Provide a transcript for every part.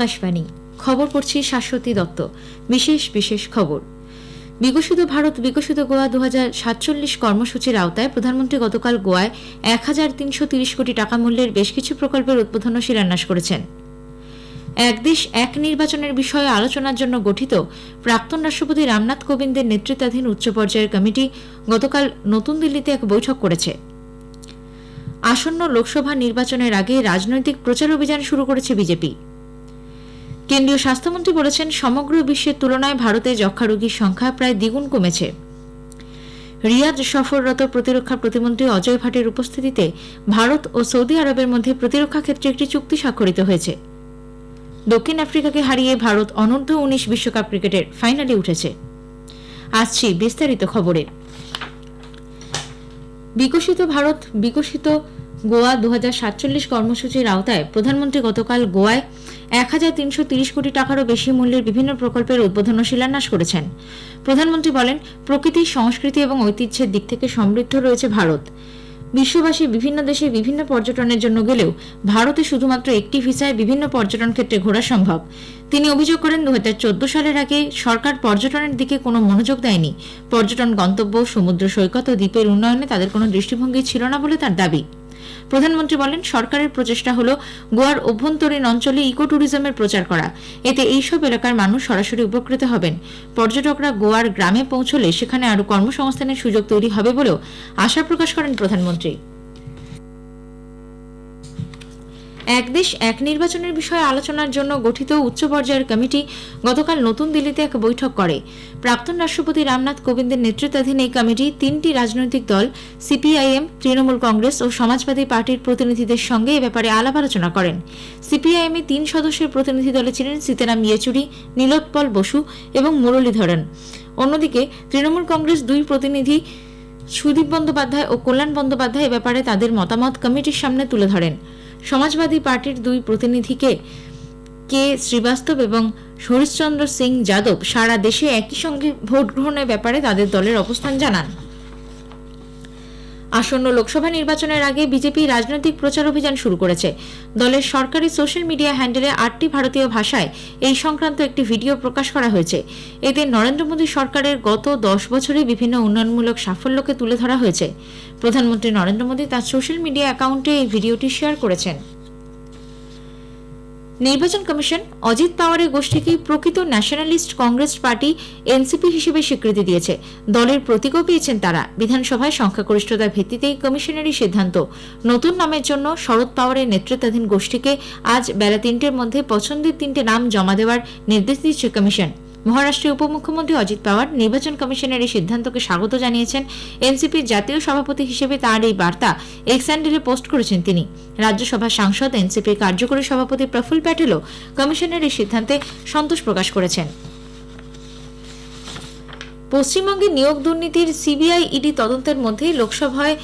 আকাশবাণী খবর পড়ছি শাশ্বতী দত্ত। বিশেষ খবর। বিকশিত ভারত বিকশিত গোয়া 2047 কর্মসূচির আওতায় প্রধানমন্ত্রী গতকাল গোয়ায় 1330 কোটি টাকা মূল্যের বেশ কিছু প্রকল্পের উদ্বোধন ও শিলান্যাস করেছেন। এক দেশ এক নির্বাচনের বিষয়ে আলোচনার জন্য গঠিত প্রাক্তন রাষ্ট্রপতি রামনাথ কোবিন্দের নেতৃত্বাধীন উচ্চ পর্যায়ের কমিটি গতকাল নতুন দিল্লিতে এক বৈঠক করেছে। আসন্ন লোকসভা নির্বাচনের আগে রাজনৈতিক প্রচার অভিযান শুরু করেছে বিজেপি। কেন্দ্রীয় স্বাস্থ্যমন্ত্রী বলেছেন, সমগ্র বিশ্বের তুলনায় ভারতে যক্ষ্মা রোগীর সংখ্যা প্রায় দ্বিগুণ কমেছে। রিয়াদ সফররত প্রতিরক্ষা প্রতিমন্ত্রী অজয় ভাটের উপস্থিতিতে ভারত ও সৌদি আরবের মধ্যে প্রতিরক্ষা ক্ষেত্রে একটি চুক্তি স্বাক্ষরিত হয়েছে। দক্ষিণ আফ্রিকাকে হারিয়ে ভারত অনূর্ধ্ব 19 বিশ্বকাপ ক্রিকেটের ফাইনালে উঠেছে। আসছি বিস্তারিত খবরে। বিকশিত ভারত বিকশিত গোয়া 2047 কর্মসূচির আওতায় প্রধানমন্ত্রী গতকাল গোয়ায় 1330 কোটি টাকারও বেশি মূল্যের বিভিন্ন প্রকল্পের উদ্বোধন ও শিলান্যাস করেছেন। প্রধানমন্ত্রী বলেন, প্রকৃতি, সংস্কৃতি এবং ঐতিহ্যের দিক থেকে সমৃদ্ধ রয়েছে ভারত। বিশ্ববাসী বিভিন্ন দেশে বিভিন্ন পর্যটনের জন্য গেলেও ভারতে শুধুমাত্র একটি ভিসায় বিভিন্ন পর্যটন ক্ষেত্রে ঘোরা সম্ভব। তিনি অভিযোগ করেন, 2014 সালের আগে সরকার পর্যটনের দিকে কোনো মনোযোগ দেয়নি। পর্যটন গন্তব্য, সমুদ্র সৈকত ও দ্বীপের উন্নয়নে তাদের কোনো দৃষ্টিভঙ্গি ছিল না বলে তার দাবি। প্রধানমন্ত্রী বলেন, সরকারের প্রচেষ্টা হল গোয়ার অভ্যন্তরীণ অঞ্চলে ইকো ট্যুরিজমের প্রচার করা। এতে এইসব এলাকার মানুষ সরাসরি উপকৃত হবেন। পর্যটকরা গোয়ার গ্রামে পৌঁছলে সেখানে আরও কর্মসংস্থানের সুযোগ তৈরি হবে বলেও আশা প্রকাশ করেন প্রধানমন্ত্রী। এক দেশ এক নির্বাচনের বিষয়ে আলোচনার জন্য গঠিত উচ্চ পর্যায়ের কমিটি গতকাল নতুন দিল্লিতে এক বৈঠক করে। প্রাক্তন রাষ্ট্রপতি রামনাথ কোবিন্দের নেতৃত্বাধীন এই কমিটি 3টি রাজনৈতিক দল সিপিআইএম, তৃণমূল কংগ্রেস ও সমাজবাদী পার্টির প্রতিনিধিদের সঙ্গে এ ব্যাপারে আলাপ আলোচনা করেন। সিপিআইএমে 3 সদস্যের প্রতিনিধি দলে ছিলেন সীতারাম ইয়েচুরি, নীলোৎপল বসু এবং মুরলীধরন। অন্যদিকে তৃণমূল কংগ্রেস 2 প্রতিনিধি সুদীপ বন্দ্যোপাধ্যায় ও কল্যাণ বন্দ্যোপাধ্যায় এ ব্যাপারে তাদের মতামত কমিটির সামনে তুলে ধরেন। সমাজবাদী পার্টির 2 প্রতিনিধিকে কে শ্রীবাস্তব এবং হরিশচন্দ্র সিং যাদব সারা দেশে একই সঙ্গে ভোট গ্রহণের ব্যাপারে তাদের দলের অবস্থান জানান। আসন্ন লোকসভা নির্বাচনের আগে বিজেপি রাজনৈতিক প্রচার অভিযান শুরু করেছে। দলের সরকারি সোশ্যাল মিডিয়া হ্যান্ডেলে 8টি ভারতীয় ভাষায় এই সংক্রান্ত একটি ভিডিও প্রকাশ করা হয়েছে। এতে নরেন্দ্র মোদী সরকারের গত 10 বছরে বিভিন্ন উন্নয়নমূলক সাফল্যকে তুলে ধরা হয়েছে। প্রধানমন্ত্রী নরেন্দ্র মোদী তার সোশ্যাল মিডিয়া অ্যাকাউন্টে এই ভিডিওটি শেয়ার করেছেন। নির্বাচন কমিশন অজিত পাওয়ারের গোষ্ঠীকে প্রকৃত ন্যাশনালিস্ট কংগ্রেস পার্টি এনসিপি হিসেবে স্বীকৃতি দিয়েছে। দলের প্রতীকও পেয়েছেন তারা। বিধানসভায় সংখ্যাগরিষ্ঠতার ভিত্তিতেই কমিশনেরই সিদ্ধান্ত। নতুন নামের জন্য শরদ পাওয়ারের নেতৃত্বাধীন গোষ্ঠীকে আজ বেলা 3টের মধ্যে পছন্দের 3টে নাম জমা দেওয়ার নির্দেশ দিয়েছে কমিশন। মহারাষ্ট্রের উপমুখ্যমন্ত্রী অজিত পাওয়ার নির্বাচন কমিশনের এই সিদ্ধান্তকে স্বাগত জানিয়েছেন। এনসিপির জাতীয় সভাপতি হিসেবে তাঁর এই বার্তা এক্স হ্যান্ডেলে পোস্ট করেছেন তিনি। রাজ্যসভার সাংসদ, এনসিপির কার্যকরী সভাপতি প্রফুল্ল প্যাটেলও কমিশনের এই সিদ্ধান্তে সন্তোষ প্রকাশ করেছেন। পশ্চিমবঙ্গে নিয়োগ দুর্নীতির সিবিআই ইডি তদন্তের মধ্যে লোকসভায়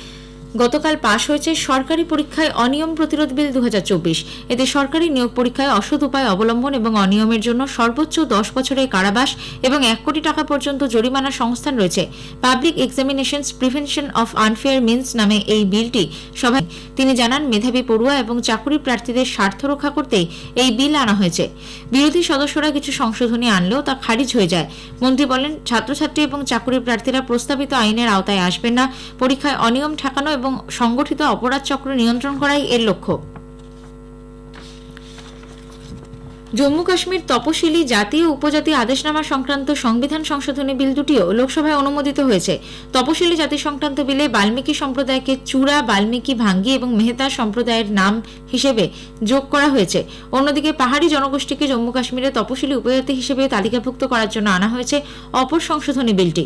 গতকাল পাশ হয়েছে সরকারি পরীক্ষায় অনিয়ম প্রতিরোধ বিল 2024। এতে সরকারি নিয়োগ পরীক্ষায় অসৎ উপায় অবলম্বন এবং অনিয়মের জন্য সর্বোচ্চ 10 বছরের কারাবাস এবং 1 কোটি টাকা পর্যন্ত জরিমানার সংস্থান রয়েছে। Public examinations prevention of unfair means নামে এই বিলটি সভায় তিনি জানান, মেধাবী পড়ুয়া এবং চাকুরি প্রার্থীদের স্বার্থ রক্ষা করতেই এই বিল আনা হয়েছে। বিরোধী সদস্যরা কিছু সংশোধনী আনলেও তা খারিজ হয়ে যায়। মন্ত্রী বলেন, ছাত্রছাত্রী এবং চাকুরি প্রার্থীরা প্রস্তাবিত আইনের আওতায় আসবেন না। পরীক্ষায় অনিয়ম ঠেকানো এবং সংগঠিত অপরাধ চক্র নিয়ন্ত্রণ করাই এর লক্ষ্য। জম্মু কাশ্মীর তপশিলি জাতি ও উপজাতি আদেশনামা সংক্রান্ত সংবিধান সংশোধনী বিল দুটিও লোকসভায় অনুমোদিত হয়েছে। তপশিলি জাতি সংক্রান্ত বিলে বাল্মীকি সম্প্রদায়কে চূড়া, বাল্মীকি, ভাঙ্গি এবং মেহতা সম্প্রদায়ের নাম হিসেবে যোগ করা হয়েছে। অন্যদিকে পাহাড়ি জনগোষ্ঠীকে জম্মু কাশ্মীরে তপশিলি উপজাতি হিসেবে তালিকাভুক্ত করার জন্য আনা হয়েছে অপর সংশোধনী বিলটি।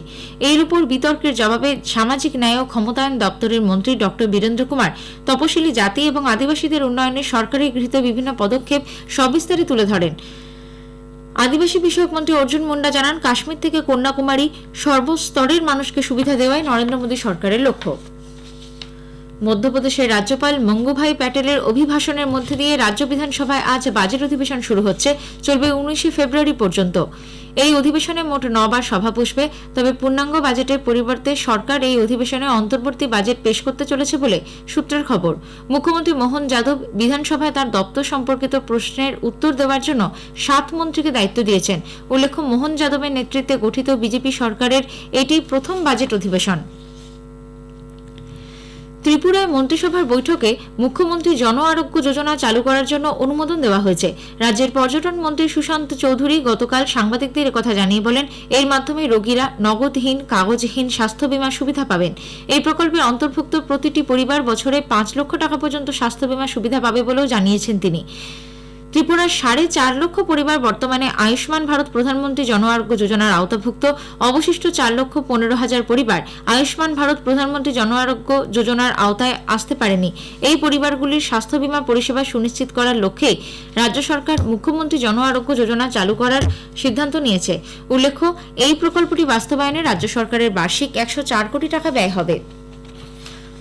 এর উপর বিতর্কের জবাবে সামাজিক ন্যায় ও ক্ষমতায়ন দপ্তরের মন্ত্রী ডক্টর বীরেন্দ্র কুমার তপশিলি জাতি এবং আদিবাসীদের উন্নয়নে সরকারি গৃহীত বিভিন্ন পদক্ষেপ সবিস্তারে তুলে ধরেন। আদিবাসী বিষয়ক মন্ত্রী অর্জুন মুন্ডা জানান, কাশ্মীর থেকে কন্যাকুমারী সর্বস্তরের মানুষকে সুবিধা দেওয়াই নরেন্দ্র মোদী সরকারের লক্ষ্য। মধ্যপ্রদেশের রাজ্যপাল মঙ্গুভাই প্যাটেলের অভিভাষণের মধ্যে দিয়ে রাজ্য বিধানসভায় আজ বাজেট অধিবেশন শুরু হচ্ছে, চলবে 19 ফেব্রুয়ারি পর্যন্ত। এই অধিবেশনে মোট 9 বার সভা বসবে। তবে পূর্ণাঙ্গ বাজেটের পরিবর্তে সরকার এই অধিবেশনে অন্তর্বর্তী বাজেট পেশ করতে চলেছে বলে সূত্রের খবর। মুখ্যমন্ত্রী মোহন যাদব বিধানসভায় তার দপ্তর সম্পর্কিত প্রশ্নের উত্তর দেওয়ার জন্য 7 মন্ত্রীকে দায়িত্ব দিয়েছেন। উল্লেখ্য, মোহন যাদবের নেতৃত্বে গঠিত বিজেপি সরকারের এটি প্রথম বাজেট অধিবেশন। ত্রিপুরায় মন্ত্রিসভার বৈঠকে মুখ্যমন্ত্রী জন আরোগ্য যোজনা চালু করার জন্য অনুমোদন দেওয়া হয়েছে। রাজ্যের পর্যটন মন্ত্রী সুশান্ত চৌধুরী গতকাল সাংবাদিকদের কথা জানিয়ে বলেন, এর মাধ্যমে রোগীরা নগদহীন কাগজহীন স্বাস্থ্য বীমা সুবিধা পাবেন। এই প্রকল্পের অন্তর্ভুক্ত প্রতিটি পরিবার বছরে 5 লক্ষ টাকা পর্যন্ত স্বাস্থ্য বীমা সুবিধা পাবে বলেও জানিয়েছেন তিনি। ত্রিপুরার 4.5 লক্ষ পরিবার বর্তমানে আয়ুষ্মান ভারত প্রধানমন্ত্রী জন আরোগ্য যোজনার আওতাভুক্ত। অবশিষ্ট 4,15,000 পরিবার আয়ুষ্মান ভারত প্রধানমন্ত্রী জন আরোগ্য যোজনার আওতায় আসতে পারেনি। এই পরিবারগুলির স্বাস্থ্য বীমা পরিষেবা সুনিশ্চিত করার লক্ষ্যে রাজ্য সরকার মুখ্যমন্ত্রী জন আরোগ্য যোজনা চালু করার সিদ্ধান্ত নিয়েছে। উল্লেখ্য, এই প্রকল্পটি বাস্তবায়নে রাজ্য সরকারের বার্ষিক 104 কোটি টাকা ব্যয় হবে।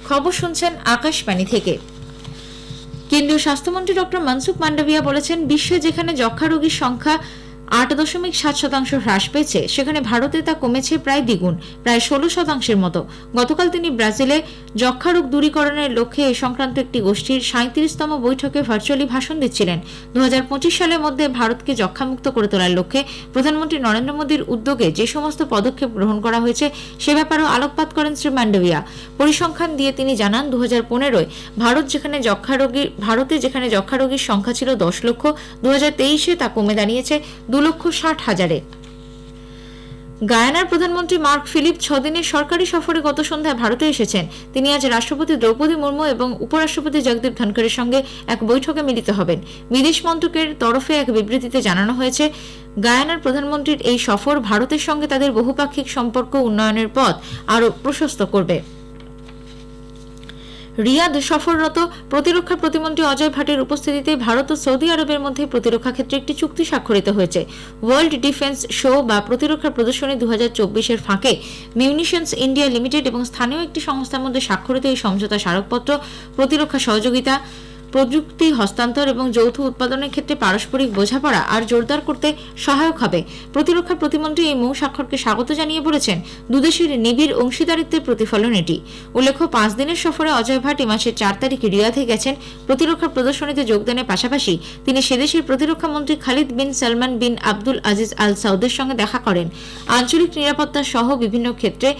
খবর শুনছেন আকাশবাণী থেকে। কেন্দ্রীয় স্বাস্থ্যমন্ত্রী ডক্টর মনসুখ মান্ডাভিয়া বলেছেন, বিশ্বে যেখানে যক্ষ্মা রোগীর সংখ্যা 8.7% হ্রাস পেয়েছে, সেখানে ভারতে তা কমেছে প্রায় দ্বিগুণ, প্রায় 16% মতো। গতকাল তিনি ব্রাজিলে যক্ষ্মা রোগ দূরীকরণের লক্ষ্যে এ সংক্রান্ত একটি গোষ্ঠীর 37তম বৈঠকে ভার্চুয়ালি ভাষণ দিচ্ছিলেন। 2025 সালের মধ্যে ভারতকে যক্ষ্মামুক্ত করে তোলার লক্ষ্যে প্রধানমন্ত্রী নরেন্দ্র মোদীর উদ্যোগে যে সমস্ত পদক্ষেপ গ্রহণ করা হয়েছে সে ব্যাপারেও আলোকপাত করেন শ্রী মান্ডাভিয়া। পরিসংখ্যান দিয়ে তিনি জানান, 2015-এ ভারতে যেখানে যক্ষ্মা রোগীর সংখ্যা ছিল 10 লক্ষ, 2023-এ তা কমে দাঁড়িয়েছে 2,60,000-এ। গায়ানার প্রধানমন্ত্রী মার্ক ফিলিপ 6 দিনের সরকারি সফরে গত সন্ধ্যায় ভারতে এসেছেন। তিনি আজ রাষ্ট্রপতি দ্রৌপদী মুর্মু এবং উপরাষ্ট্রপতি জগদীপ ধনখড়ের সঙ্গে এক বৈঠকে মিলিত হবেন। বিদেশ মন্ত্রকের তরফে এক বিবৃতিতে জানানো হয়েছে, গায়ানার প্রধানমন্ত্রীর এই সফর ভারতের সঙ্গে তাদের বহুপাক্ষিক সম্পর্ক উন্নয়নের পথ আরও প্রশস্ত করবে। রিয়াদ সফররত প্রতিরক্ষা প্রতিমন্ত্রী অজয় ভাটের উপস্থিতিতে ভারত ও সৌদি আরবের মধ্যে প্রতিরক্ষা ক্ষেত্রে একটি চুক্তি স্বাক্ষরিত হয়েছে। ওয়ার্ল্ড ডিফেন্স শো বা প্রতিরক্ষা প্রদর্শনী 2024-এর ফাঁকে মিউনিশনস ইন্ডিয়া লিমিটেড এবং স্থানীয় একটি সংস্থার মধ্যে স্বাক্ষরিত এই সমঝোতা স্মারকপত্র প্রতিরক্ষা সহযোগিতা, প্রযুক্তি হস্তান্তর এবং যৌথ উৎপাদনের ক্ষেত্রে পারস্পরিক বোঝাপড়া আর জোরদার করতে সহায়ক হবে। প্রতিরক্ষা প্রতিমন্ত্রী এই মৌ স্বাক্ষরকে স্বাগত জানিয়ে বলেছেন, দুদেশের নিবিড় অংশীদারিত্বের প্রতিফলন এটি। উল্লেখ্য, 5 দিনের সফরে অজয় ভাট এই মাসের 4 তারিখে রিয়াদে গেছেন। প্রতিরক্ষা প্রদর্শনীতে যোগদানের পাশাপাশি তিনি সেদেশের প্রতিরক্ষা মন্ত্রী খালিদ বিন সালমান বিন আব্দুল আজিজ আল সাউদের সঙ্গে দেখা করেন। আঞ্চলিক নিরাপত্তা সহ বিভিন্ন ক্ষেত্রে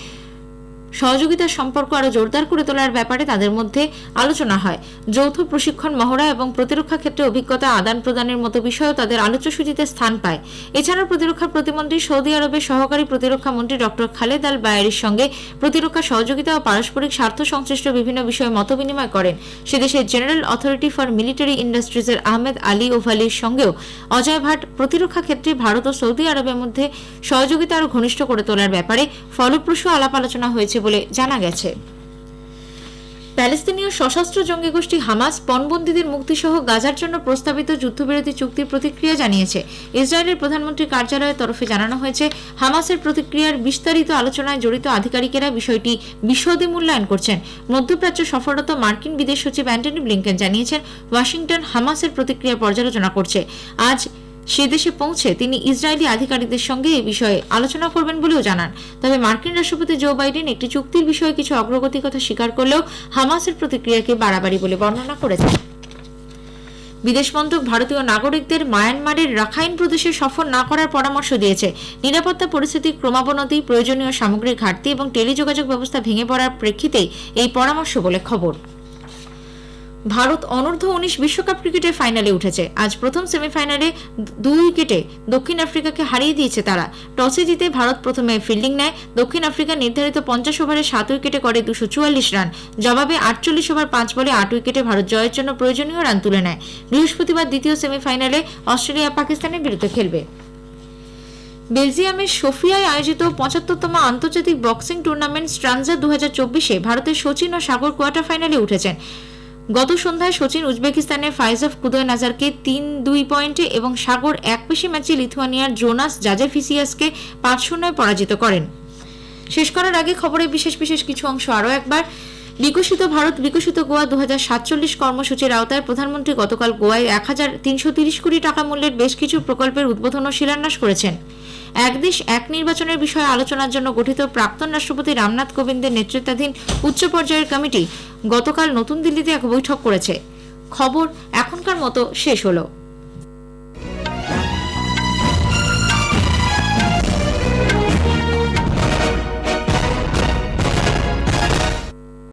সহযোগিতার সম্পর্ক আরও জোরদার করে তোলার ব্যাপারে তাদের মধ্যে আলোচনা হয়। যৌথ প্রশিক্ষণ মহড়া এবং প্রতিরক্ষা ক্ষেত্রে অভিজ্ঞতা আদান প্রদানের মতো বিষয়ও তাদের আলোচ্যসূচিতে স্থান পায়। এছাড়াও প্রতিরক্ষা প্রতিমন্ত্রী সৌদি আরবের সহকারী প্রতিরক্ষা মন্ত্রী ডক্টর খালেদ আল বায়ারির সঙ্গে প্রতিরক্ষা সহযোগিতা ও পারস্পরিক স্বার্থ সংশ্লিষ্ট বিভিন্ন বিষয়ে মতবিনিময় করেন। সেদেশের জেনারেল অথরিটি ফর মিলিটারি ইন্ডাস্ট্রিজের আহমেদ আলী ওভালির সঙ্গেও অজয় ভাট প্রতিরক্ষা ক্ষেত্রে ভারত ও সৌদি আরবের মধ্যে সহযোগিতা আরও ঘনিষ্ঠ করে তোলার ব্যাপারে ফলপ্রসূ আলাপ আলোচনা হয়েছে বলে জানা গেছে। প্যালেস্তিনীয় সশস্ত্র জঙ্গি গোষ্ঠী হামাস পণবন্দীদের মুক্তিসহ গাজার জন্য প্রস্তাবিত যুদ্ধবিরতি চুক্তির প্রতিক্রিয়া জানিয়েছে। ইসরায়েলের প্রধানমন্ত্রীর কার্যালয়ের তরফে জানানো হয়েছে, হামাসের প্রতিক্রিয়ার বিস্তারিত আলোচনায় জড়িত আধিকারিকেরা বিষয়টি বিশদে মূল্যায়ন করছেন। মধ্যপ্রাচ্য সফররত মার্কিন বিদেশ সচিব অ্যান্টনি ব্লিংকেন জানিয়েছেন, ওয়াশিংটন হামাসের প্রতিক্রিয়া পর্যালোচনা করছে। আজ সে দেশে পৌঁছে তিনি ইসরায়েলি আধিকারিকদের সঙ্গে এই বিষয়ে আলোচনা করবেন বলেও জানান। তবে মার্কিন রাষ্ট্রপতি জো বাইডেন একটি চুক্তির বিষয়ে কিছু অগ্রগতির কথা স্বীকার করলেও হামাসের প্রতিক্রিয়াকে বাড়াবাড়ি বলে বর্ণনা করেছেন। বিদেশ মন্ত্রক ভারতীয় নাগরিকদের মায়ানমারের রাখাইন প্রদেশে সফর না করার পরামর্শ দিয়েছে। নিরাপত্তা পরিস্থিতির ক্রমাবনতি, প্রয়োজনীয় সামগ্রীর ঘাটতি এবং টেলিযোগাযোগ ব্যবস্থা ভেঙে পড়ার প্রেক্ষিতেই এই পরামর্শ বলে খবর। ভারত অনূর্ধ্ব-19 বিশ্বকাপ ক্রিকেটের ফাইনালে উঠেছে। আজ প্রথম সেমিফাইনালে 2 উইকেটে দক্ষিণ আফ্রিকাকে হারিয়ে দিয়েছে তারা। টসে জিতে ভারত প্রথমে ফিল্ডিং নেয়। দক্ষিণ আফ্রিকা নির্ধারিত 50 ওভারে 7 উইকেটে করে 244 রান। জবাবে 48 ওভার 5 বলে 8 উইকেটে ভারত জয়ের জন্য প্রয়োজনীয় রান তুলে নেয়। বৃহস্পতিবার দ্বিতীয় সেমিফাইনালে অস্ট্রেলিয়া পাকিস্তানের বিরুদ্ধে খেলবে। বেলজিয়ামের সোফিয়ায় আয়োজিত 75তম আন্তর্জাতিক বক্সিং টুর্নামেন্ট স্ট্রানজা 2024-এ ভারতের সচিন ও সাগর কোয়ার্টার ফাইনালে উঠেছেন। গত সন্ধ্যায় সচিন উজবেকিস্তানের ফাইজভ কুদয়নাজারকে 3-2 পয়েন্টে এবং সাগর এক পেশি ম্যাচে লিথুয়ানিয়ার জোনাস জাজেফিসিয়াসকে 5-0 পরাজিত করেন। শেষ করার আগে খবরের বিশেষ কিছু অংশ আরও একবার। বিকশিত ভারত বিকশিত গোয়া 2047 কর্মসূচির আওতায় প্রধানমন্ত্রী গতকাল গোয়ায় 1330 কোটি টাকা মূল্যের বেশ কিছু প্রকল্পের উদ্বোধন ও শিলান্যাস করেছেন। এক দেশ এক নির্বাচনের বিষয়ে আলোচনার জন্য গঠিত প্রাক্তন রাষ্ট্রপতি রামনাথ কোবিন্দের নেতৃত্বাধীন উচ্চ পর্যায়ের কমিটি গতকাল নতুন দিল্লিতে এক বৈঠক করেছে। খবর এখনকার মতো শেষ হলো।